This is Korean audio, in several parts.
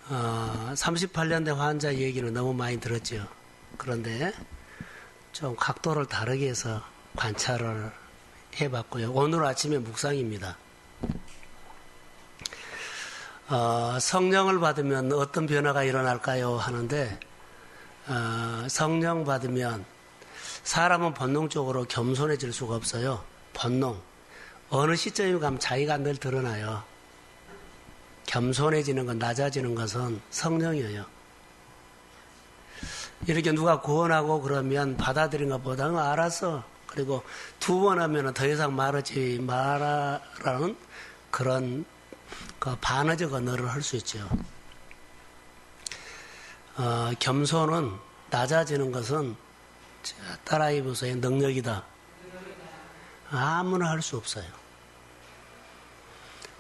38년대 환자 얘기는 너무 많이 들었죠. 그런데 좀 각도를 다르게 해서 관찰을 해봤고요. 오늘 아침에 묵상입니다. 성령을 받으면 어떤 변화가 일어날까요? 하는데 성령 받으면 사람은 본능적으로 겸손해질 수가 없어요. 본능. 어느 시점에 가면 자기가 늘 드러나요. 겸손해지는 것, 낮아지는 것은 성령이에요. 이렇게 누가 구원하고 그러면 받아들인 것보다는 알았어. 그리고 두 번 하면 더 이상 말하지 마라라는 그런 반어적 언어를 할 수 있죠. 겸손은 낮아지는 것은 따라해보세요. 능력이다. 아무나 할 수 없어요.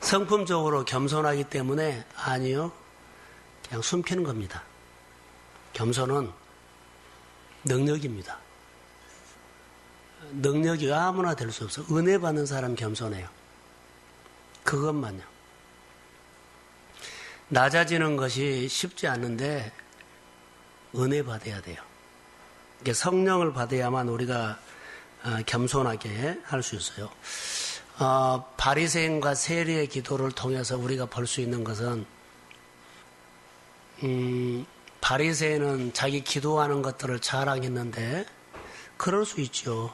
성품적으로 겸손하기 때문에 아니요. 그냥 숨기는 겁니다. 겸손은 능력입니다. 능력이 아무나 될 수 없어요. 은혜 받는 사람 겸손해요. 그것만요. 낮아지는 것이 쉽지 않은데 은혜 받아야 돼요. 성령을 받아야만 우리가 겸손하게 할 수 있어요. 바리새인과 세리의 기도를 통해서 우리가 볼 수 있는 것은 바리새인은 자기 기도하는 것들을 자랑했는데 그럴 수 있죠.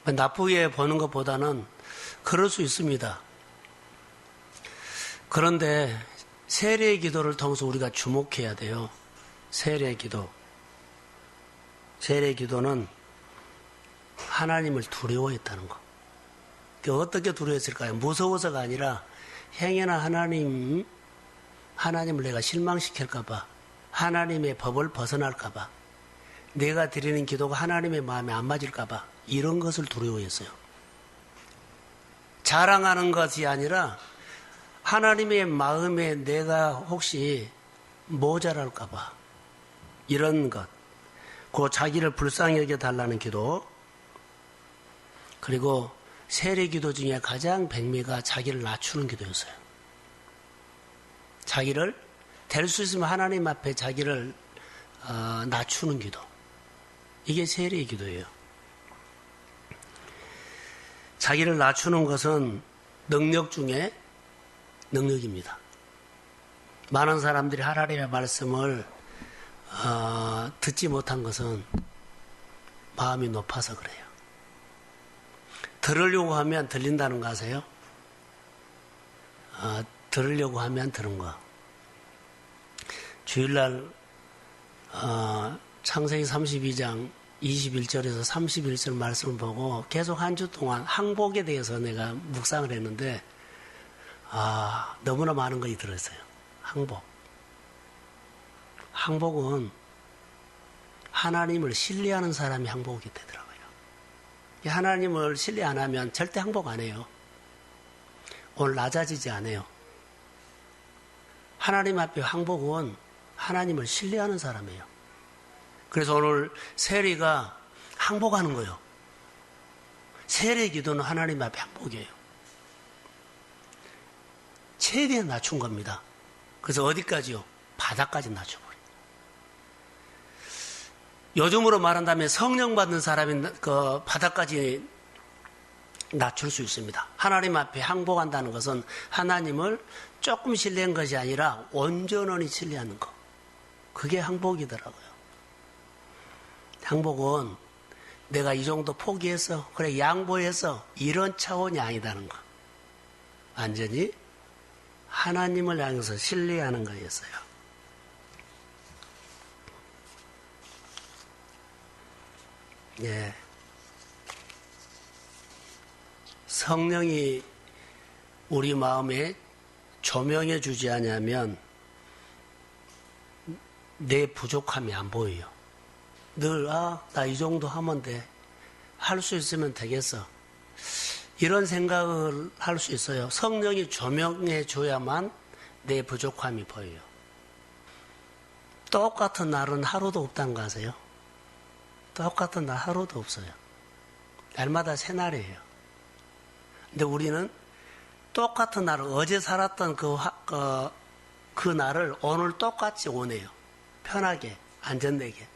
나쁘게 보는 것보다는 그럴 수 있습니다. 그런데 세리의 기도를 통해서 우리가 주목해야 돼요. 세리의 기도. 세리의 기도는 하나님을 두려워했다는 거. 어떻게 두려워했을까요? 무서워서가 아니라 행여나 하나님을 내가 실망시킬까봐, 하나님의 법을 벗어날까봐, 내가 드리는 기도가 하나님의 마음에 안 맞을까봐 이런 것을 두려워했어요. 자랑하는 것이 아니라 하나님의 마음에 내가 혹시 모자랄까봐 이런 것, 그 자기를 불쌍히 여겨달라는 기도, 그리고 세례 기도 중에 가장 백미가 자기를 낮추는 기도였어요. 자기를 될 수 있으면 하나님 앞에 자기를 낮추는 기도. 이게 세례의 기도예요. 자기를 낮추는 것은 능력 중에 능력입니다. 많은 사람들이 하나님의 말씀을 듣지 못한 것은 마음이 높아서 그래요. 들으려고 하면 들린다는 거 아세요? 들으려고 하면 들은 거. 주일날 창세기 32장 21절에서 31절 말씀을 보고 계속 한 주 동안 항복에 대해서 내가 묵상을 했는데 너무나 많은 것이 들었어요. 항복. 항복은 하나님을 신뢰하는 사람이 항복이 되더라고요. 하나님을 신뢰 안 하면 절대 항복 안 해요. 오늘 낮아지지 않아요. 하나님 앞에 항복은 하나님을 신뢰하는 사람이에요. 그래서 오늘 세리가 항복하는 거예요. 세례 기도는 하나님 앞에 항복이에요. 최대한 낮춘 겁니다. 그래서 어디까지요? 바닥까지 낮춰버려요. 요즘으로 말한다면 성령 받는 사람이 그 바닥까지 낮출 수 있습니다. 하나님 앞에 항복한다는 것은 하나님을 조금 신뢰한 것이 아니라 온전히 신뢰하는 것. 그게 항복이더라고요. 항복은 내가 이 정도 포기했어, 그래 양보했어, 이런 차원이 아니다는 거. 완전히 하나님을 향해서 신뢰하는 거였어요. 예. 성령이 우리 마음에 조명해 주지 않으면 내 부족함이 안 보여요. 늘 나 이 정도 하면 돼. 할 수 있으면 되겠어. 이런 생각을 할 수 있어요. 성령이 조명해 줘야만 내 부족함이 보여요. 똑같은 날은 하루도 없다는 거 아세요? 똑같은 날 하루도 없어요. 날마다 새날이에요. 근데 우리는 똑같은 날, 어제 살았던 그 그 날을 오늘 똑같이 오네요. 편하게, 안전되게.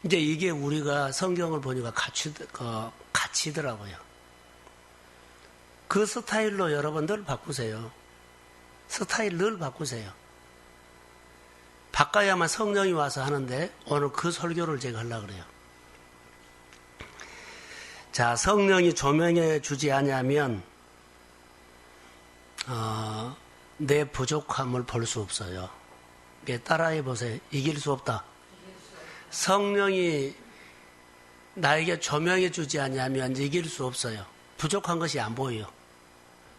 이제 이게 우리가 성경을 보니까 가치더라고요. 그 스타일로 여러분들 바꾸세요. 스타일 늘 바꾸세요. 바꿔야만 성령이 와서 하는데 오늘 그 설교를 제가 하려고 그래요. 자, 성령이 조명해 주지 않으면 내 부족함을 볼 수 없어요. 따라해 보세요. 이길 수 없다. 성령이 나에게 조명해 주지 않으면 이길 수 없어요. 부족한 것이 안 보여요.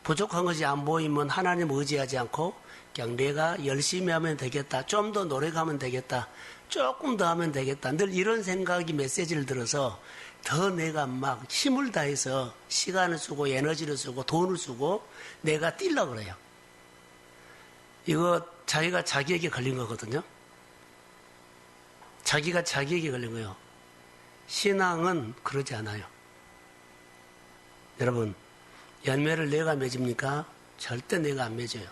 부족한 것이 안 보이면 하나님 의지하지 않고 그냥 내가 열심히 하면 되겠다. 좀 더 노력하면 되겠다. 조금 더 하면 되겠다. 늘 이런 생각이 메시지를 들어서 더 내가 막 힘을 다해서 시간을 쓰고 에너지를 쓰고 돈을 쓰고 내가 뛰려고 그래요. 이거 자기가 자기에게 걸린 거거든요. 자기가 자기에게 걸린 거예요. 신앙은 그러지 않아요. 여러분, 열매를 내가 맺습니까? 절대 내가 안 맺어요.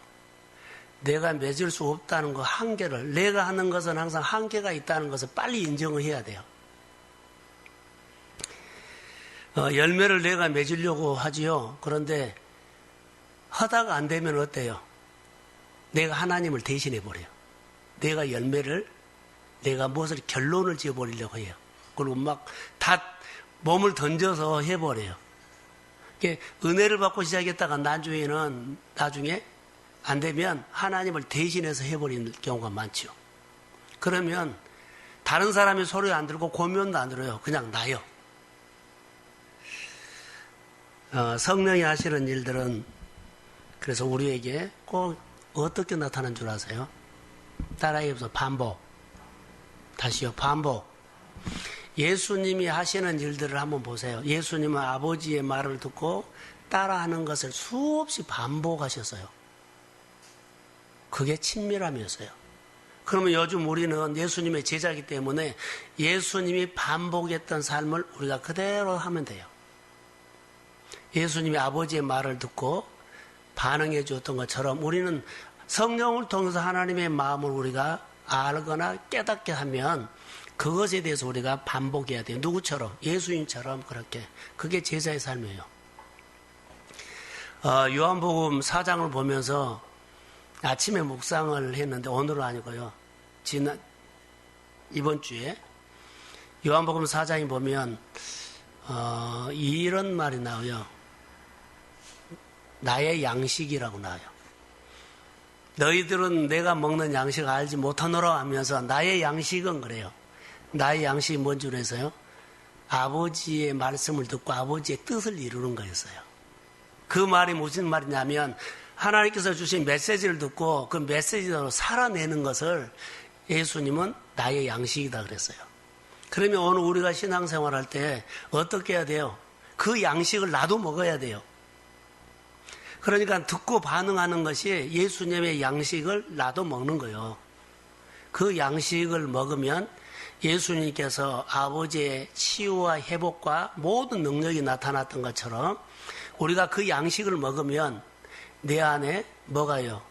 내가 맺을 수 없다는 그 한계를, 내가 하는 것은 항상 한계가 있다는 것을 빨리 인정을 해야 돼요. 열매를 내가 맺으려고 하지요. 그런데 하다가 안 되면 어때요? 내가 하나님을 대신해 버려요. 내가 열매를, 내가 무엇을 결론을 지어버리려고 해요. 그리고 막 다 몸을 던져서 해버려요. 은혜를 받고 시작했다가 나중에 안 되면 하나님을 대신해서 해버리는 경우가 많죠. 그러면 다른 사람의 소리 안 들고 고면도 안 들어요. 그냥 나요. 성령이 하시는 일들은 그래서 우리에게 꼭 어떻게 나타난 줄 아세요? 따라해보세요. 반복. 다시요. 반복. 예수님이 하시는 일들을 한번 보세요. 예수님은 아버지의 말을 듣고 따라하는 것을 수없이 반복하셨어요. 그게 친밀함이었어요. 그러면 요즘 우리는 예수님의 제자이기 때문에 예수님이 반복했던 삶을 우리가 그대로 하면 돼요. 예수님이 아버지의 말을 듣고 반응해 주었던 것처럼 우리는 성령을 통해서 하나님의 마음을 우리가 알거나 깨닫게 하면 그것에 대해서 우리가 반복해야 돼요. 누구처럼? 예수님처럼 그렇게. 그게 제자의 삶이에요. 요한복음 4장을 보면서 아침에 묵상을 했는데 오늘은 아니고요. 이번 주에 요한복음 4장에 보면 이런 말이 나와요. 나의 양식이라고 나와요. 너희들은 내가 먹는 양식을 알지 못하노라 하면서 나의 양식은 그래요. 나의 양식이 뭔 줄 아세요? 아버지의 말씀을 듣고 아버지의 뜻을 이루는 거였어요. 그 말이 무슨 말이냐면 하나님께서 주신 메시지를 듣고 그 메시지로 살아내는 것을 예수님은 나의 양식이다 그랬어요. 그러면 오늘 우리가 신앙생활할 때 어떻게 해야 돼요? 그 양식을 나도 먹어야 돼요. 그러니까 듣고 반응하는 것이 예수님의 양식을 나도 먹는 거예요. 그 양식을 먹으면 예수님께서 아버지의 치유와 회복과 모든 능력이 나타났던 것처럼 우리가 그 양식을 먹으면 내 안에 뭐가요?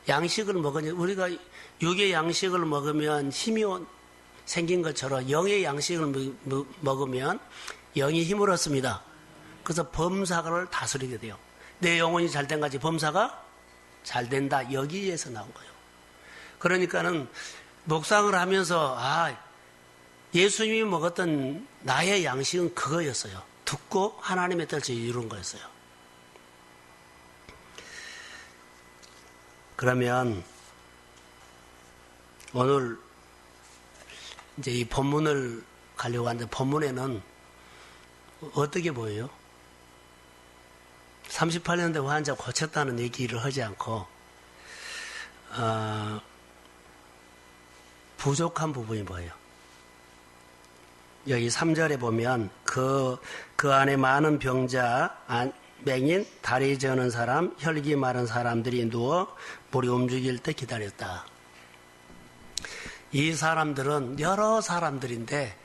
양식을 먹으면 우리가 육의 양식을 먹으면 힘이 생긴 것처럼 영의 양식을 먹으면 영이 힘을 얻습니다. 그래서 범사를 다스리게 돼요. 내 영혼이 잘된 같이 범사가 잘 된다. 여기에서 나온 거예요. 그러니까는 묵상을 하면서 예수님이 먹었던 나의 양식은 그거였어요. 듣고 하나님의 뜻을 이룬 거였어요. 그러면 오늘 이제 이 본문을 가려고 하는데 본문에는 어떻게 보여요? 38년대 환자 고쳤다는 얘기를 하지 않고 부족한 부분이 뭐예요? 여기 3절에 보면 그 안에 많은 병자, 맹인, 다리 저는 사람, 혈기 마른 사람들이 누워 물이 움직일 때 기다렸다. 이 사람들은 여러 사람들인데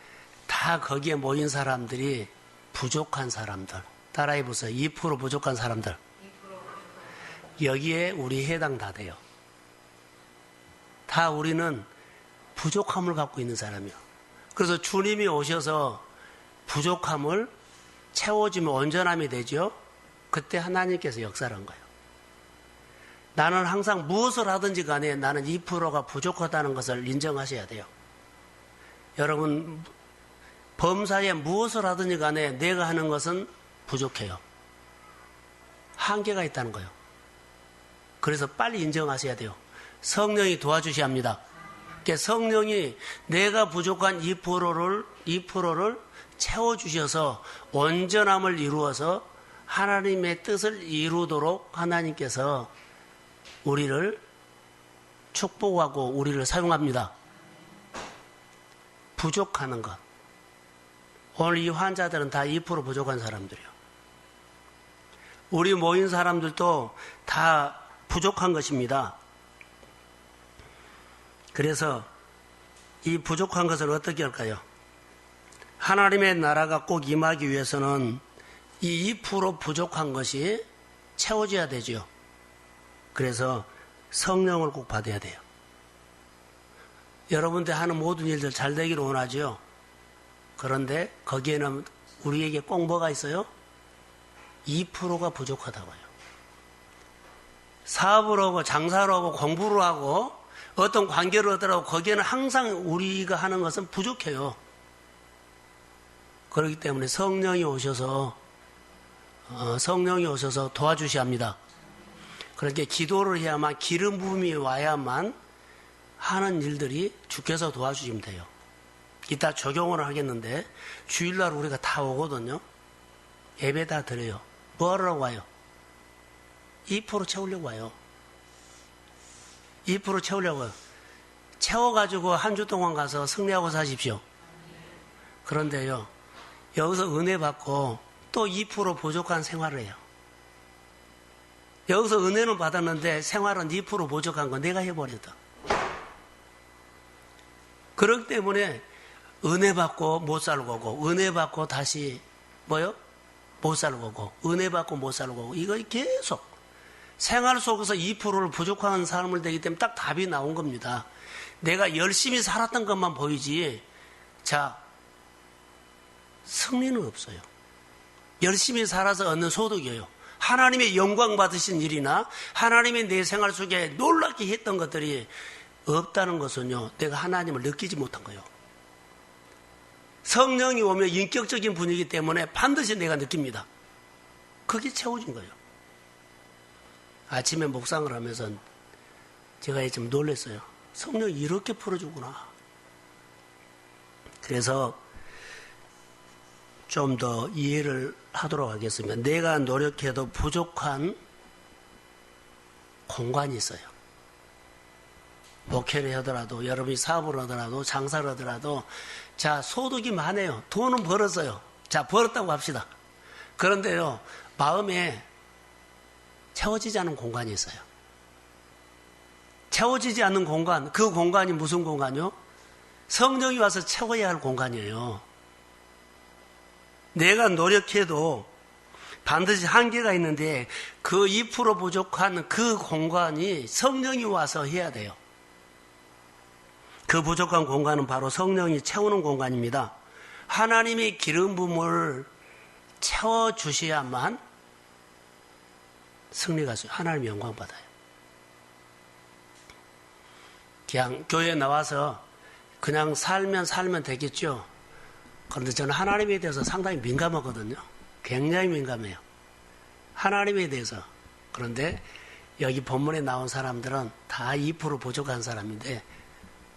다 거기에 모인 사람들이 부족한 사람들. 따라해 보세요. 2% 부족한 사람들. 여기에 우리 해당 다 돼요. 다 우리는 부족함을 갖고 있는 사람이요. 그래서 주님이 오셔서 부족함을 채워주면 온전함이 되죠. 그때 하나님께서 역사를 한 거예요. 나는 항상 무엇을 하든지 간에 나는 2%가 부족하다는 것을 인정하셔야 돼요. 여러분, 범사에 무엇을 하든지 간에 내가 하는 것은 부족해요. 한계가 있다는 거예요. 그래서 빨리 인정하셔야 돼요. 성령이 도와주셔야 합니다. 그러니까 성령이 내가 부족한 2%를 채워주셔서 온전함을 이루어서 하나님의 뜻을 이루도록 하나님께서 우리를 축복하고 우리를 사용합니다. 부족하는 것. 오늘 이 환자들은 다 2% 부족한 사람들이에요. 우리 모인 사람들도 다 부족한 것입니다. 그래서 이 부족한 것을 어떻게 할까요? 하나님의 나라가 꼭 임하기 위해서는 이 2% 부족한 것이 채워져야 되죠. 그래서 성령을 꼭 받아야 돼요. 여러분들 하는 모든 일들 잘 되기를 원하죠. 그런데 거기에는 우리에게 꼭 뭐가 있어요? 2%가 부족하다고 해요. 사업을 하고 장사를 하고 공부를 하고 어떤 관계를 하더라도 거기에는 항상 우리가 하는 것은 부족해요. 그렇기 때문에 성령이 오셔서 도와주셔야 합니다. 그렇게 기도를 해야만 기름 부음이 와야만 하는 일들이 주께서 도와주시면 돼요. 이따 적용을 하겠는데 주일날 우리가 다 오거든요. 예배 다 드려요. 뭐 하려고 와요? 2% 채우려고 와요. 2% 채우려고요. 채워가지고 한 주 동안 가서 승리하고 사십시오. 그런데요, 여기서 은혜 받고 또 2% 부족한 생활을 해요. 여기서 은혜는 받았는데 생활은 2% 부족한 거 내가 해버렸다. 그렇기 때문에 은혜 받고 못 살고 오고, 은혜 받고 다시 뭐요? 못 살고 오고, 은혜 받고 못 살고 오고, 이거 계속 생활 속에서 2%를 부족한 삶을 되기 때문에 딱 답이 나온 겁니다. 내가 열심히 살았던 것만 보이지, 자, 승리는 없어요. 열심히 살아서 얻는 소득이에요. 하나님의 영광 받으신 일이나 하나님의 내 생활 속에 놀랍게 했던 것들이 없다는 것은요, 내가 하나님을 느끼지 못한 거예요. 성령이 오면 인격적인 분위기 때문에 반드시 내가 느낍니다. 그게 채워진 거예요. 아침에 묵상을 하면서 제가 좀 놀랐어요. 성령이 이렇게 풀어주구나. 그래서 좀 더 이해를 하도록 하겠습니다. 내가 노력해도 부족한 공간이 있어요. 목회를 하더라도, 여러분이 사업을 하더라도, 장사를 하더라도, 자, 소득이 많아요. 돈은 벌었어요. 자, 벌었다고 합시다. 그런데요, 마음에 채워지지 않은 공간이 있어요. 채워지지 않는 공간, 그 공간이 무슨 공간이요? 성령이 와서 채워야 할 공간이에요. 내가 노력해도 반드시 한계가 있는데 그 2% 부족한 그 공간이 성령이 와서 해야 돼요. 그 부족한 공간은 바로 성령이 채우는 공간입니다. 하나님의 기름 부음을 채워주셔야만 승리가 있어요. 하나님 영광 받아요. 그냥 교회에 나와서 그냥 살면 되겠죠. 그런데 저는 하나님에 대해서 상당히 민감하거든요. 굉장히 민감해요. 하나님에 대해서. 그런데 여기 본문에 나온 사람들은 다 2% 부족한 사람인데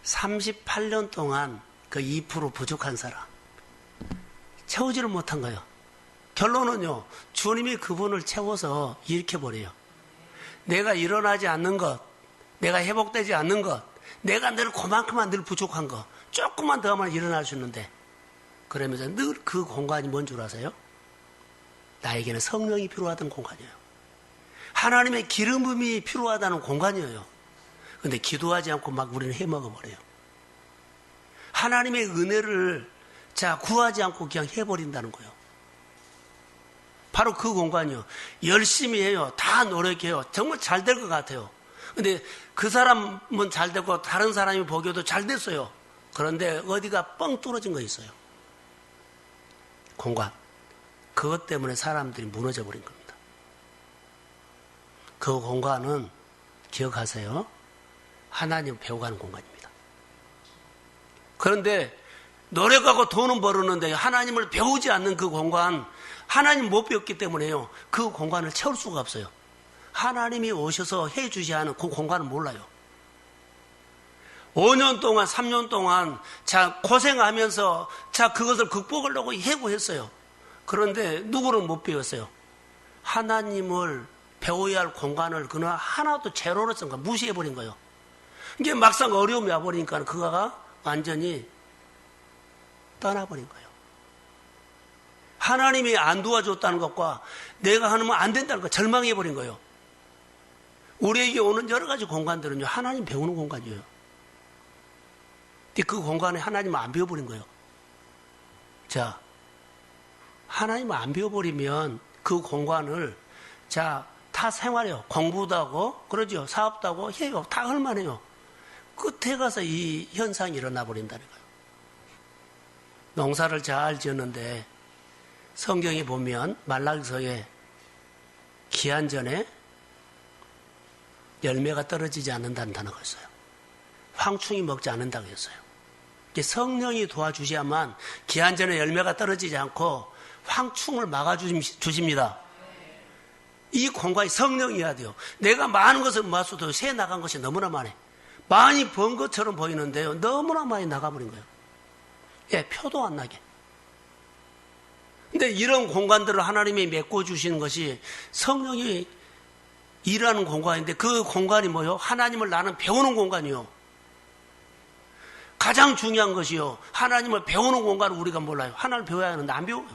38년 동안 그 2% 부족한 사람 채우지를 못한 거예요. 결론은요, 주님이 그분을 채워서 일으켜버려요. 내가 일어나지 않는 것, 내가 회복되지 않는 것, 내가 늘 그만큼만 늘 부족한 것, 조금만 더 하면 일어날 수 있는데, 그러면서 늘 그 공간이 뭔 줄 아세요? 나에게는 성령이 필요하던 공간이에요. 하나님의 기름 부음이 필요하다는 공간이에요. 근데 기도하지 않고 막 우리는 해먹어버려요. 하나님의 은혜를 구하지 않고 그냥 해버린다는 거예요. 바로 그 공간이요. 열심히 해요. 다 노력해요. 정말 잘 될 것 같아요. 근데 그 사람은 잘 되고 다른 사람이 보기에도 잘 됐어요. 그런데 어디가 뻥 뚫어진 거 있어요. 공간. 그것 때문에 사람들이 무너져 버린 겁니다. 그 공간은 기억하세요. 하나님 배워가는 공간입니다. 그런데 노력하고 돈은 벌었는데 하나님을 배우지 않는 그 공간, 하나님 못 배웠기 때문에요. 그 공간을 채울 수가 없어요. 하나님이 오셔서 해주지 않은 그 공간을 몰라요. 5년 동안, 3년 동안 고생하면서 그것을 극복하려고 해고했어요. 그런데 누구를 못 배웠어요? 하나님을 배워야 할 공간을 그는 하나도 제로로 쓴 거야. 무시해버린 거예요. 이게 막상 어려움이 와버리니까 그가 완전히 떠나버린 거예요. 하나님이 안 도와줬다는 것과 내가 하면 안 된다는 것 절망해버린 거예요. 우리에게 오는 여러 가지 공간들은요, 하나님 배우는 공간이에요. 근데 그 공간에 하나님을 안 배워버린 거예요. 자, 하나님을 안 배워버리면 그 공간을, 다 생활해요. 공부도 하고, 그러죠. 사업도 하고, 해요. 다 할만해요. 끝에 가서 이 현상이 일어나 버린다는 거예요. 농사를 잘 지었는데, 성경에 보면, 말라기서에 기한 전에 열매가 떨어지지 않는다는 단어가 있어요. 황충이 먹지 않는다고 했어요. 성령이 도와주셔야만 기한 전에 열매가 떨어지지 않고 황충을 막아주십니다. 이 공간이 성령이어야 돼요. 내가 많은 것을 모았어도 새 나간 것이 너무나 많아요. 많이 번 것처럼 보이는데요. 너무나 많이 나가버린 거예요. 표도 안 나게. 근데 이런 공간들을 하나님이 메꿔주시는 것이 성령이 일하는 공간인데 그 공간이 뭐요? 하나님을 나는 배우는 공간이요. 가장 중요한 것이요. 하나님을 배우는 공간을 우리가 몰라요. 하나님을 배워야 하는데 안 배워요.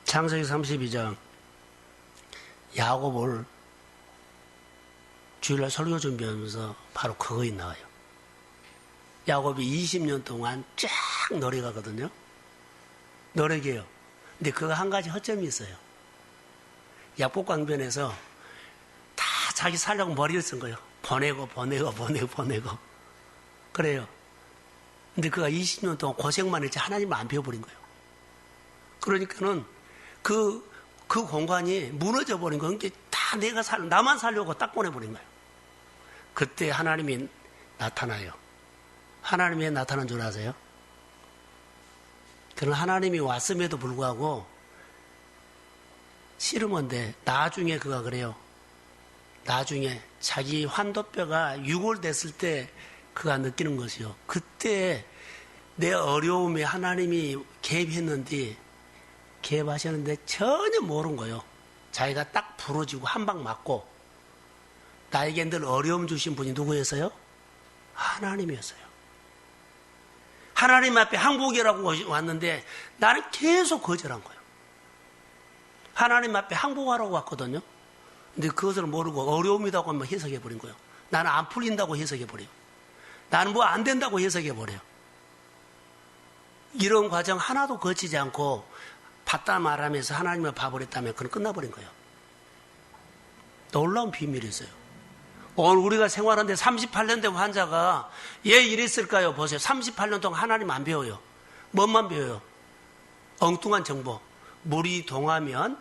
창세기 32장 야곱을 주일날 설교 준비하면서 바로 그거에 나와요. 야곱이 20년 동안 쫙 노력하거든요. 노력해요. 근데 그거 한 가지 허점이 있어요. 약복강변에서 다 자기 살려고 머리를 쓴 거예요. 보내고. 그래요. 근데 그가 20년 동안 고생만 했지 하나님을 안 배워버린 거예요. 그러니까는 그 공간이 무너져 버린 거예요. 다 나만 살려고 딱 보내버린 거예요. 그때 하나님이 나타나요. 하나님이 왜 나타난 줄 아세요? 그는 하나님이 왔음에도 불구하고 씨름한데 나중에 그가 그래요. 나중에 자기 환도뼈가 유골됐을 때 그가 느끼는 것이요. 그때 내 어려움에 하나님이 개입했는데 개입하셨는데 전혀 모르는 거예요. 자기가 딱 부러지고 한 방 맞고 나에게 늘 어려움 주신 분이 누구였어요? 하나님이었어요. 하나님 앞에 항복이라고 왔는데 나는 계속 거절한 거예요. 하나님 앞에 항복하라고 왔거든요. 근데 그것을 모르고 어려움이라고 하면 해석해버린 거예요. 나는 안 풀린다고 해석해버려요. 나는 뭐 안 된다고 해석해버려요. 이런 과정 하나도 거치지 않고 봤다 말하면서 하나님을 봐버렸다면 그건 끝나버린 거예요. 놀라운 비밀이 있어요. 오늘 우리가 생활하는데 38년 된 환자가 왜 이랬을까요? 보세요. 38년 동안 하나님 안 배워요. 뭔만 배워요? 엉뚱한 정보. 물이 동하면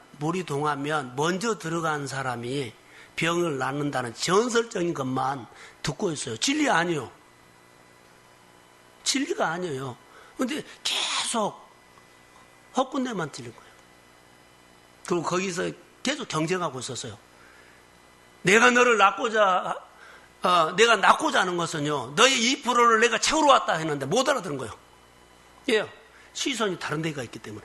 먼저 들어간 사람이 병을 낫는다는 전설적인 것만 듣고 있어요. 진리 아니에요. 진리가 아니에요. 그런데 계속 헛군내만 들린 거예요. 그리고 거기서 계속 경쟁하고 있었어요. 내가 너를 낳고자 하는 것은요, 너의 2%를 내가 채우러 왔다 했는데 못 알아들은 거예요. 예, 시선이 다른 데가 있기 때문에.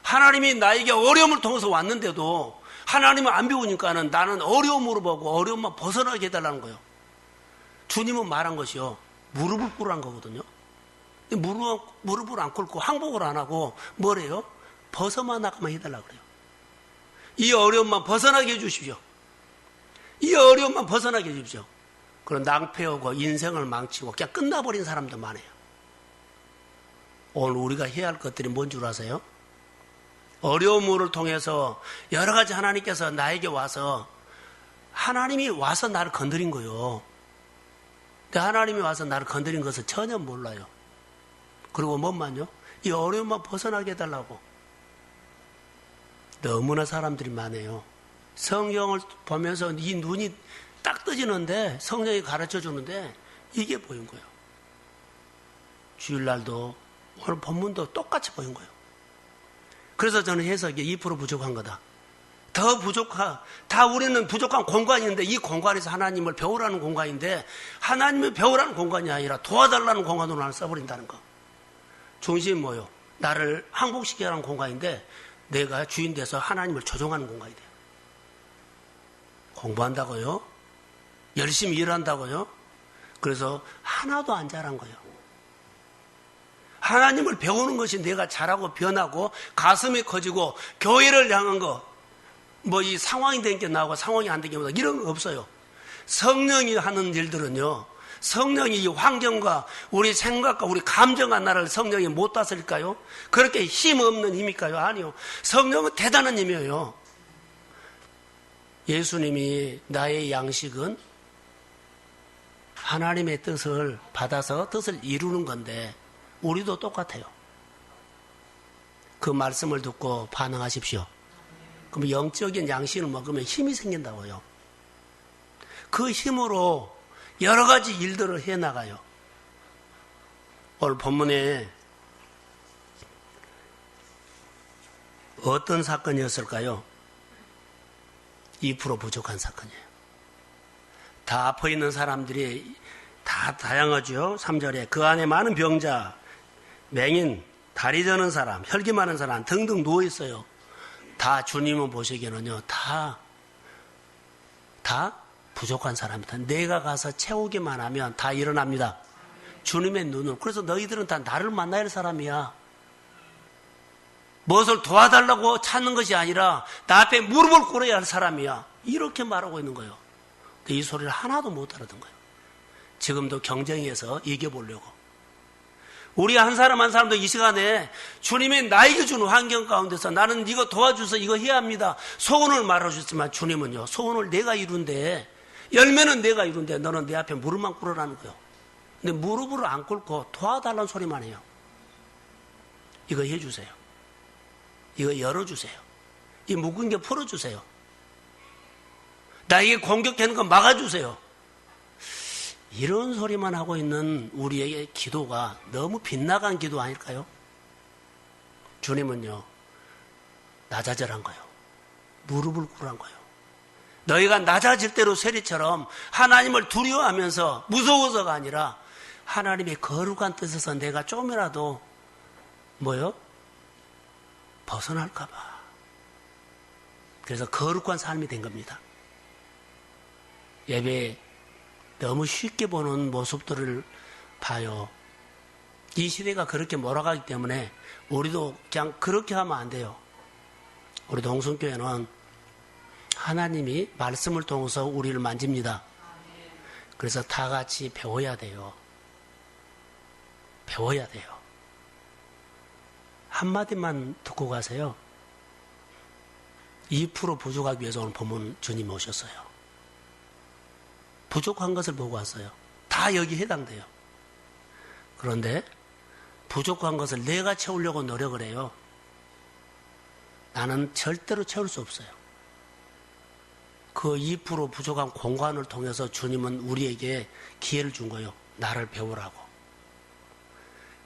하나님이 나에게 어려움을 통해서 왔는데도 하나님을 안 배우니까는 나는 어려움으로 보고 어려움만 벗어나게 해달라는 거예요. 주님은 말한 것이요, 무릎을 꿇으란 거거든요. 무릎을 안 꿇고 항복을 안 하고 뭐래요? 벗어만 나가만 해달라고 그래요. 이 어려움만 벗어나게 해주십시오. 이 어려움만 벗어나게 해주십시오. 그런 낭패하고 인생을 망치고 그냥 끝나버린 사람도 많아요. 오늘 우리가 해야 할 것들이 뭔 줄 아세요? 어려움을 통해서 여러 가지 하나님께서 나에게 와서 하나님이 와서 나를 건드린 거예요. 근데 하나님이 와서 나를 건드린 것을 전혀 몰라요. 그리고 뭐만요? 이 어려움만 벗어나게 해달라고. 너무나 사람들이 많아요. 성경을 보면서 이 눈이 딱 떠지는데 성령이 가르쳐 주는데 이게 보인 거예요. 주일날도 오늘 본문도 똑같이 보인 거예요. 그래서 저는 해석이 2% 부족한 거다. 다 우리는 부족한 공간인데 이 공간에서 하나님을 배우라는 공간인데 하나님을 배우라는 공간이 아니라 도와달라는 공간으로 나를 써버린다는 거. 중심이 뭐요? 나를 항복시키게 하는 공간인데 내가 주인 돼서 하나님을 조종하는 공간이 돼요. 공부한다고요? 열심히 일한다고요? 그래서 하나도 안 자란 거예요. 하나님을 배우는 것이 내가 잘하고 변하고 가슴이 커지고 교회를 향한 거, 뭐 이 상황이 된 게 나오고 상황이 안 된 게 나오고 이런 거 없어요. 성령이 하는 일들은요, 성령이 이 환경과 우리 생각과 우리 감정과 나를 성령이 못 다스릴까요? 그렇게 힘없는 힘일까요? 아니요. 성령은 대단한 힘이에요. 예수님이 나의 양식은 하나님의 뜻을 받아서 뜻을 이루는 건데 우리도 똑같아요. 그 말씀을 듣고 반응하십시오. 그럼 영적인 양식을 먹으면 힘이 생긴다고요. 그 힘으로 여러 가지 일들을 해나가요. 오늘 본문에 어떤 사건이었을까요? 2% 부족한 사건이에요. 다 아파 있는 사람들이 다 다양하죠. 3절에 그 안에 많은 병자, 맹인, 다리 저는 사람, 혈기 많은 사람 등등 누워 있어요. 다 주님은 보시기에는요, 다 부족한 사람이다. 내가 가서 채우기만 하면 다 일어납니다. 주님의 눈을. 그래서 너희들은 다 나를 만나야 할 사람이야. 무엇을 도와달라고 찾는 것이 아니라 나 앞에 무릎을 꿇어야 할 사람이야. 이렇게 말하고 있는 거예요. 근데 이 소리를 하나도 못 알아듣는 거예요. 지금도 경쟁해서 이겨보려고. 우리 한 사람 한 사람도 이 시간에 주님이 나에게 주는 환경 가운데서 나는 이거 도와줘서 이거 해야 합니다. 소원을 말해주셨지만 주님은요, 소원을 내가 이룬데, 열매는 내가 이룬데 너는 내 앞에 무릎만 꿇으라는 거예요. 근데 무릎을 안 꿇고 도와달라는 소리만 해요. 이거 해주세요. 이거 열어주세요. 이 묶은 게 풀어주세요. 나에게 공격하는 거 막아주세요. 이런 소리만 하고 있는 우리의 기도가 너무 빗나간 기도 아닐까요? 주님은요, 낮아져란 거예요. 무릎을 꿇으란 거예요. 너희가 낮아질 대로 세리처럼 하나님을 두려워하면서 무서워서가 아니라 하나님의 거룩한 뜻에서 내가 좀이라도 벗어날까 봐. 그래서 거룩한 삶이 된 겁니다. 예배에 너무 쉽게 보는 모습들을 봐요. 이 시대가 그렇게 몰아가기 때문에 우리도 그냥 그렇게 하면 안 돼요. 우리 동성교회는 하나님이 말씀을 통해서 우리를 만집니다. 그래서 다 같이 배워야 돼요. 배워야 돼요. 한마디만 듣고 가세요. 2% 부족하기 위해서 오늘 본문 주님 오셨어요. 부족한 것을 보고 왔어요. 다 여기 해당돼요. 그런데 부족한 것을 내가 채우려고 노력을 해요. 나는 절대로 채울 수 없어요. 그 2% 부족한 공간을 통해서 주님은 우리에게 기회를 준 거예요. 나를 배우라고.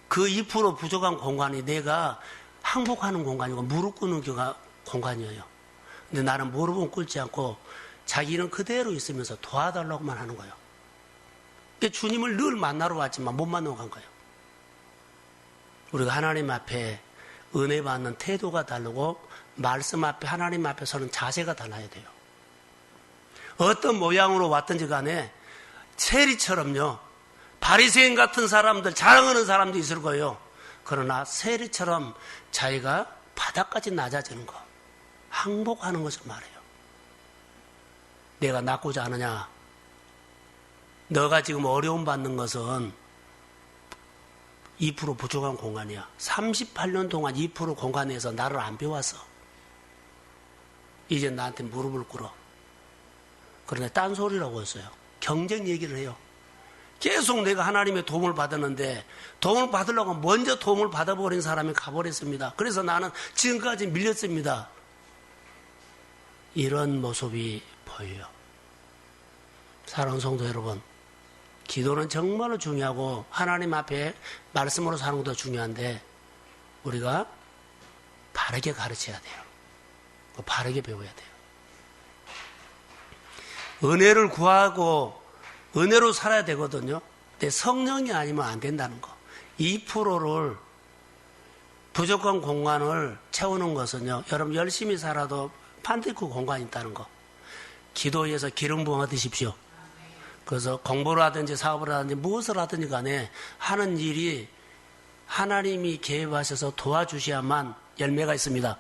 그 2% 부족한 공간이 내가 항복하는 공간이고 무릎 꿇는 공간이에요. 근데 나는 무릎은 꿇지 않고 자기는 그대로 있으면서 도와달라고만 하는 거예요. 그러니까 주님을 늘 만나러 왔지만 못 만나고 간 거예요. 우리가 하나님 앞에 은혜 받는 태도가 다르고 말씀 앞에 하나님 앞에 서는 자세가 달라야 돼요. 어떤 모양으로 왔든지 간에 세리처럼요, 바리새인 같은 사람들, 자랑하는 사람도 있을 거예요. 그러나 세리처럼 자기가 바닥까지 낮아지는 거, 항복하는 것을 말해요. 내가 낫고자 하느냐? 너가 지금 어려움 받는 것은 2% 부족한 공간이야. 38년 동안 2% 공간에서 나를 안 배웠어. 이제 나한테 무릎을 꿇어. 그런데 딴소리라고 했어요. 경쟁 얘기를 해요. 계속 내가 하나님의 도움을 받았는데 도움을 받으려고 먼저 도움을 받아버린 사람이 가버렸습니다. 그래서 나는 지금까지 밀렸습니다. 이런 모습이 보여요. 사랑하는 성도 여러분, 기도는 정말로 중요하고 하나님 앞에 말씀으로 사는 것도 중요한데 우리가 바르게 가르쳐야 돼요. 바르게 배워야 돼요. 은혜를 구하고 은혜로 살아야 되거든요. 근데 성령이 아니면 안 된다는 거. 2%를 부족한 공간을 채우는 것은요. 여러분 열심히 살아도 반드시 그 공간이 있다는 거. 기도에서 기름 부어 드십시오. 그래서 공부를 하든지 사업을 하든지 무엇을 하든지 간에 하는 일이 하나님이 개입하셔서 도와주셔야만 열매가 있습니다.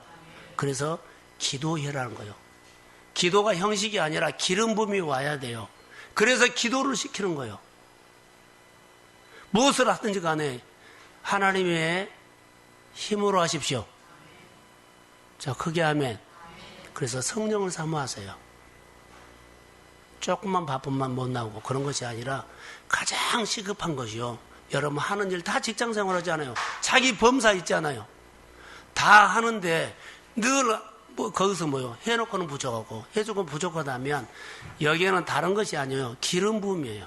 그래서 기도해라는 거예요. 기도가 형식이 아니라 기름 부음이 와야 돼요. 그래서 기도를 시키는 거예요. 무엇을 하든지 간에 하나님의 힘으로 하십시오. 자, 크게 하면 그래서 성령을 사모하세요. 조금만 바쁘면 못 나오고 그런 것이 아니라 가장 시급한 것이요. 여러분 하는 일 다 직장생활 하잖아요. 자기 범사 있잖아요. 다 하는데 늘 거기서 뭐요? 해놓고는 부족하고 해주고 부족하다면 여기에는 다른 것이 아니에요. 기름 부음이에요.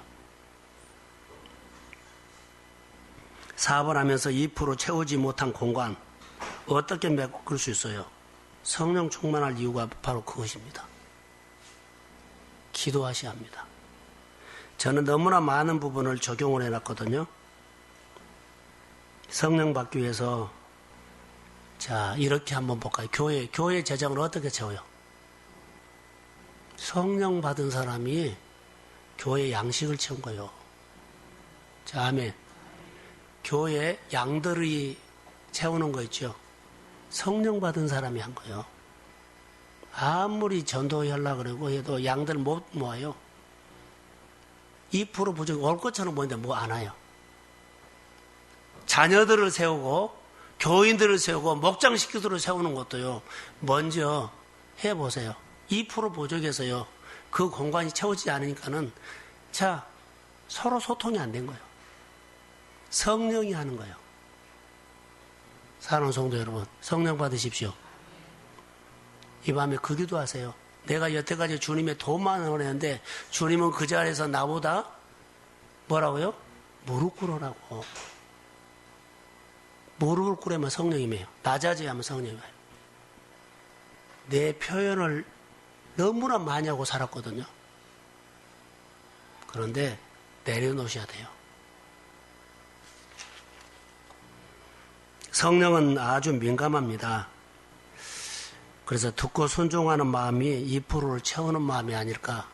사업을 하면서 2% 채우지 못한 공간 어떻게 메꿀 수 있어요? 성령 충만할 이유가 바로 그것입니다. 기도하셔야 합니다. 저는 너무나 많은 부분을 적용을 해놨거든요. 성령 받기 위해서 자 이렇게 한번 볼까요? 교회 재정을 어떻게 채워요? 성령 받은 사람이 교회 양식을 채운 거예요. 자, 아멘. 교회 양들이 채우는 거 있죠. 성령 받은 사람이 한 거예요. 아무리 전도하려고 그러고 해도 양들 못 모아요. 2% 부족 올 것처럼 보이는데 뭐 안 와요. 자녀들을 세우고 교인들을 세우고 목장식구들을 세우는 것도요. 먼저 해보세요. 2% 부족해서요. 그 공간이 채워지지 않으니까는 자 서로 소통이 안 된 거예요. 성령이 하는 거예요. 사랑하는 성도 여러분, 성령 받으십시오. 이 밤에 그 기도하세요. 내가 여태까지 주님의 도움만 원했는데 주님은 그 자리에서 나보다 뭐라고요? 무릎 꿇으라고. 무릎을 꿇으면 성령이에요. 낮아져야 하면 성령이에요. 내 표현을 너무나 많이 하고 살았거든요. 그런데 내려놓으셔야 돼요. 성령은 아주 민감합니다. 그래서 듣고 순종하는 마음이 2%를 채우는 마음이 아닐까.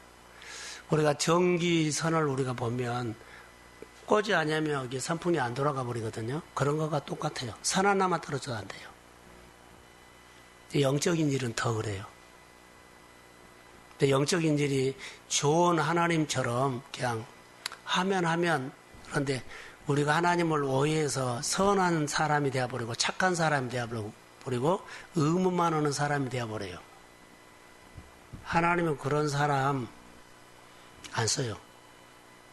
우리가 전기선을 우리가 보면 꽂지 않으면 여기 선풍이 안 돌아가 버리거든요. 그런 거가 똑같아요. 선 하나만 떨어져도 안 돼요. 영적인 일은 더 그래요. 근데 영적인 일이 좋은 하나님처럼 그냥 하면 그런데 우리가 하나님을 오해해서 선한 사람이 되어버리고 착한 사람이 되어버리고 의무만 하는 사람이 되어버려요. 하나님은 그런 사람 안 써요.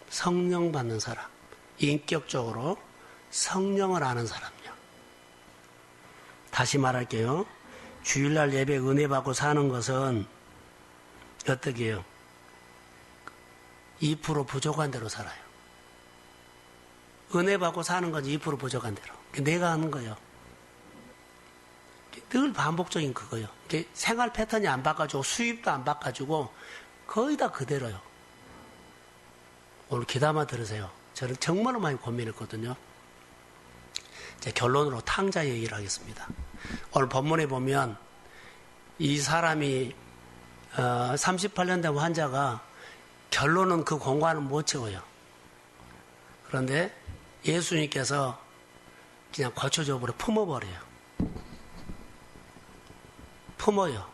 성령 받는 사람, 인격적으로 성령을 아는 사람이요. 다시 말할게요. 주일날 예배 은혜 받고 사는 것은 어떻게 해요? 2% 부족한 대로 살아요. 은혜 받고 사는 건 2% 부족한 대로. 내가 하는 거예요. 늘 반복적인 그거예요. 생활 패턴이 안 바꿔주고 수입도 안 바꿔주고 거의 다 그대로요. 오늘 귀담아 들으세요. 저는 정말 많이 고민했거든요. 이제 결론으로 탕자 얘기를 하겠습니다. 오늘 본문에 보면 이 사람이 38년 된 환자가 결론은 그 공간을 못 채워요. 그런데 예수님께서 그냥 고쳐줘버려 품어버려요. 품어요.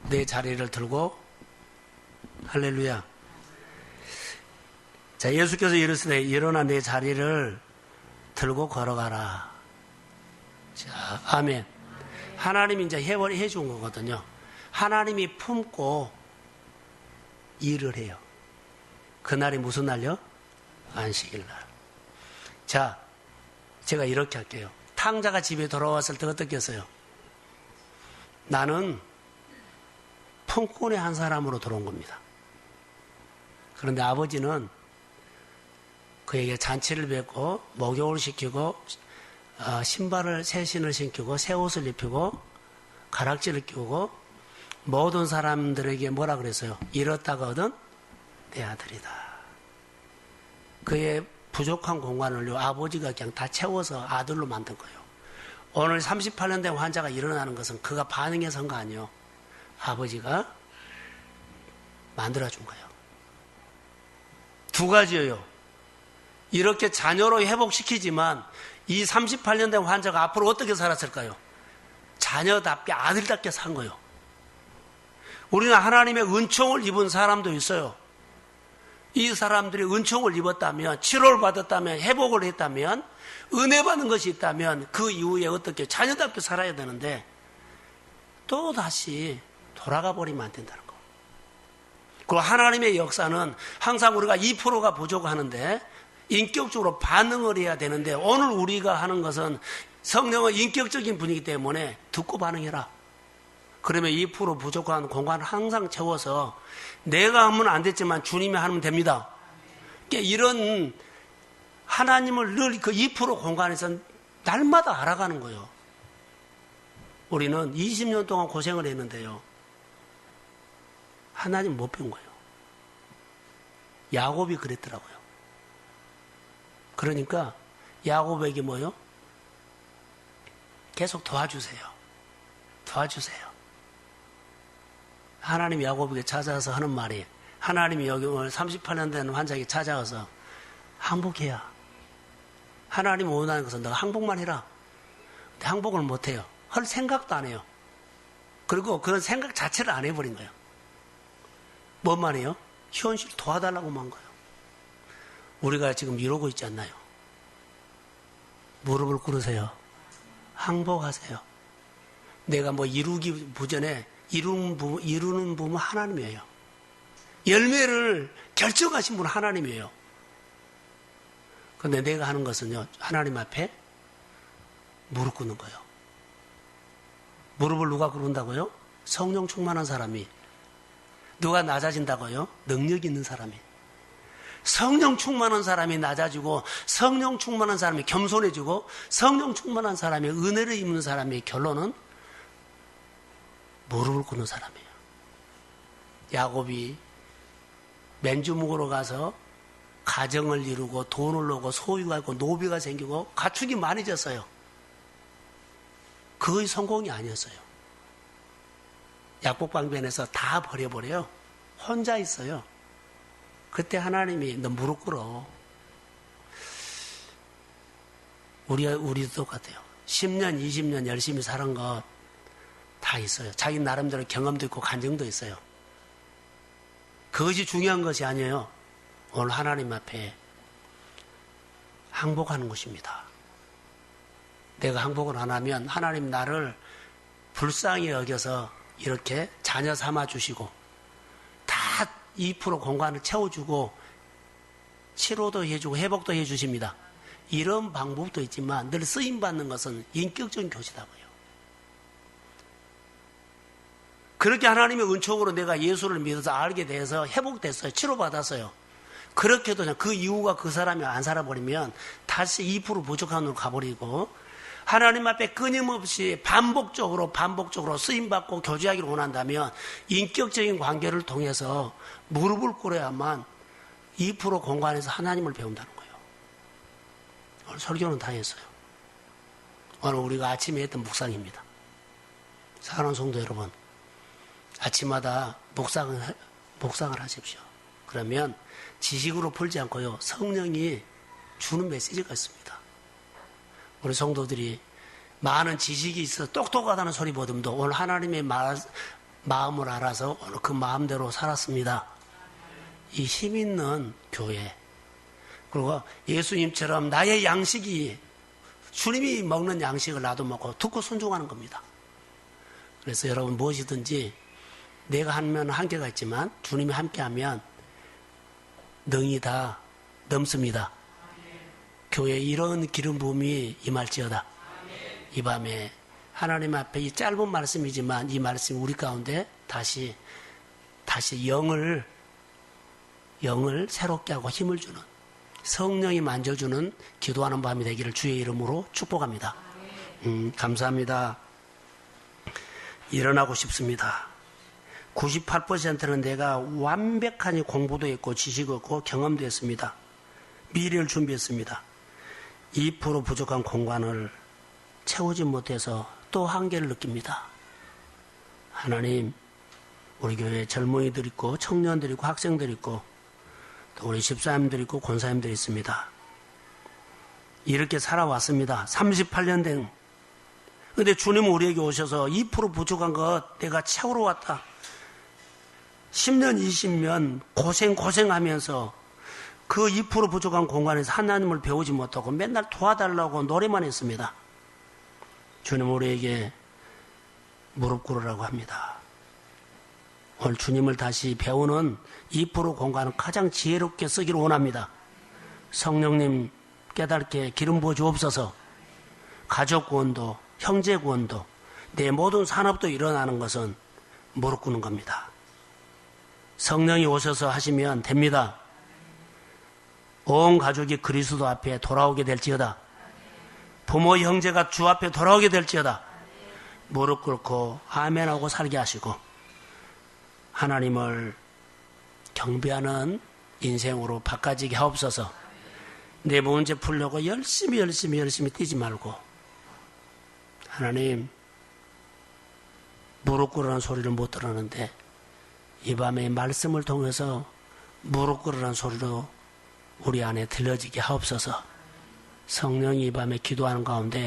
내 자리를 들고 할렐루야. 자, 예수께서 이르시되 일어나 내 자리를 들고 걸어가라. 자, 아멘. 하나님이 이제 해준 거거든요. 하나님이 품고 일을 해요. 그날이 무슨 날요? 안식일 날. 자, 제가 이렇게 할게요. 탕자가 집에 돌아왔을 때 어떻겠어요? 나는 품꾼의 한 사람으로 들어온 겁니다. 그런데 아버지는 그에게 잔치를 뵙고 목욕을 시키고 신발을 새 신을 신기고 새 옷을 입히고 가락지를 끼우고 모든 사람들에게 뭐라 그랬어요? 잃었다가 얻은 내 아들이다. 그의 부족한 공간을 아버지가 그냥 다 채워서 아들로 만든 거예요. 오늘 38년 된 환자가 일어나는 것은 그가 반응해서 한 거 아니에요. 아버지가 만들어준 거예요. 두 가지예요. 이렇게 자녀로 회복시키지만 이 38년 된 환자가 앞으로 어떻게 살았을까요? 자녀답게 아들답게 산 거예요. 우리는 하나님의 은총을 입은 사람도 있어요. 이 사람들이 은총을 입었다면, 치료를 받았다면, 회복을 했다면, 은혜 받는 것이 있다면 그 이후에 어떻게 자녀답게 살아야 되는데 또 다시 돌아가 버리면 안 된다는 거. 그리고 하나님의 역사는 항상 우리가 2%가 부족하는데 인격적으로 반응을 해야 되는데 오늘 우리가 하는 것은 성령은 인격적인 분이기 때문에 듣고 반응해라. 그러면 2% 부족한 공간을 항상 채워서 내가 하면 안 됐지만 주님이 하면 됩니다. 그러니까 이런 하나님을 늘 그 2% 공간에서 날마다 알아가는 거예요. 우리는 20년 동안 고생을 했는데요. 하나님 못 배운 거예요. 야곱이 그랬더라고요. 그러니까 야곱에게 뭐요? 계속 도와주세요. 도와주세요. 하나님 야곱에게 찾아와서 하는 말이 하나님이 여기 오늘 38년 된 환자에게 찾아와서 항복해야. 하나님 원하는 것은 너가 항복만 해라. 근데 항복을 못해요. 할 생각도 안 해요. 그리고 그런 생각 자체를 안 해버린 거예요. 뭔 말이에요? 현실 도와달라고만 한 거예요. 우리가 지금 이러고 있지 않나요? 무릎을 꿇으세요. 항복하세요. 내가 뭐 이루기 부전에 이루는 분은 하나님이에요. 열매를 결정하신 분은 하나님이에요. 그런데 내가 하는 것은요, 하나님 앞에 무릎 꿇는 거예요. 무릎을 누가 꿇는다고요? 성령 충만한 사람이. 누가 낮아진다고요? 능력 있는 사람이. 성령 충만한 사람이 낮아지고 성령 충만한 사람이 겸손해지고 성령 충만한 사람이 은혜를 입는 사람의 결론은 무릎을 꿇는 사람이에요. 야곱이 맨주묵으로 가서 가정을 이루고 돈을 얻고 소유가 있고 노비가 생기고 가축이 많아졌어요. 그의 성공이 아니었어요. 약복방변에서 다 버려버려요. 혼자 있어요. 그때 하나님이 너 무릎 꿇어. 우리도 똑같아요. 10년, 20년 열심히 사는 것 다 있어요. 자기 나름대로 경험도 있고 간증도 있어요. 그것이 중요한 것이 아니에요. 오늘 하나님 앞에 항복하는 것입니다. 내가 항복을 안 하면 하나님 나를 불쌍히 여겨서 이렇게 자녀 삼아 주시고 다 2% 공간을 채워주고 치료도 해주고 회복도 해주십니다. 이런 방법도 있지만 늘 쓰임받는 것은 인격적인 교제다고요. 그렇게 하나님의 은총으로 내가 예수를 믿어서 알게 돼서 회복됐어요. 치료받았어요. 그렇게도 그 이후가 그 사람이 안 살아버리면 다시 2% 부족한 으로 가버리고 하나님 앞에 끊임없이 반복적으로 쓰임받고 교제하기를 원한다면 인격적인 관계를 통해서 무릎을 꿇어야만 2% 공간에서 하나님을 배운다는 거예요. 오늘 설교는 다 했어요. 오늘 우리가 아침에 했던 묵상입니다. 사랑하는 성도 여러분, 아침마다 묵상을 하십시오. 그러면 지식으로 풀지 않고요, 성령이 주는 메시지가 있습니다. 우리 성도들이 많은 지식이 있어 똑똑하다는 소리 보듬도 오늘 하나님의 마음을 알아서 오늘 그 마음대로 살았습니다. 이 힘 있는 교회, 그리고 예수님처럼 나의 양식이 주님이 먹는 양식을 나도 먹고 듣고 순종하는 겁니다. 그래서 여러분 무엇이든지 내가 하면 한계가 있지만 주님이 함께하면 능이 다 넘습니다. 교회에 이런 기름 부음이 임할지어다. 이 밤에 하나님 앞에 이 짧은 말씀이지만 이 말씀이 우리 가운데 다시 영을 새롭게 하고 힘을 주는 성령이 만져주는 기도하는 밤이 되기를 주의 이름으로 축복합니다. 감사합니다. 일어나고 싶습니다. 98%는 내가 완벽하니 공부도 했고 지식도 했고 경험도 했습니다. 미래를 준비했습니다. 2% 부족한 공간을 채우지 못해서 또 한계를 느낍니다. 하나님, 우리 교회에 젊은이들 있고 청년들 있고 학생들 있고 또 우리 집사님들 있고 권사님들 있습니다. 이렇게 살아왔습니다. 38년 된. 근데 주님은 우리에게 오셔서 2% 부족한 것 내가 채우러 왔다. 10년, 20년 고생하면서 그 2% 부족한 공간에서 하나님을 배우지 못하고 맨날 도와달라고 노래만 했습니다. 주님 우리에게 무릎 꿇으라고 합니다. 오늘 주님을 다시 배우는 2% 공간을 가장 지혜롭게 쓰기를 원합니다. 성령님 깨닫게 기름 부어 주옵소서. 가족 구원도 형제 구원도 내 모든 산업도 일어나는 것은 무릎 꿇는 겁니다. 성령이 오셔서 하시면 됩니다. 온 가족이 그리스도 앞에 돌아오게 될지어다. 부모 형제가 주 앞에 돌아오게 될지어다. 무릎 꿇고 아멘하고 살게 하시고 하나님을 경배하는 인생으로 바꿔지게 하옵소서. 내 문제 풀려고 열심히 뛰지 말고 하나님 무릎 꿇으라는 소리를 못 들었는데 이 밤에 말씀을 통해서 무릎 꿇으라는 소리로 우리 안에 들려지게 하옵소서. 성령이 이 밤에 기도하는 가운데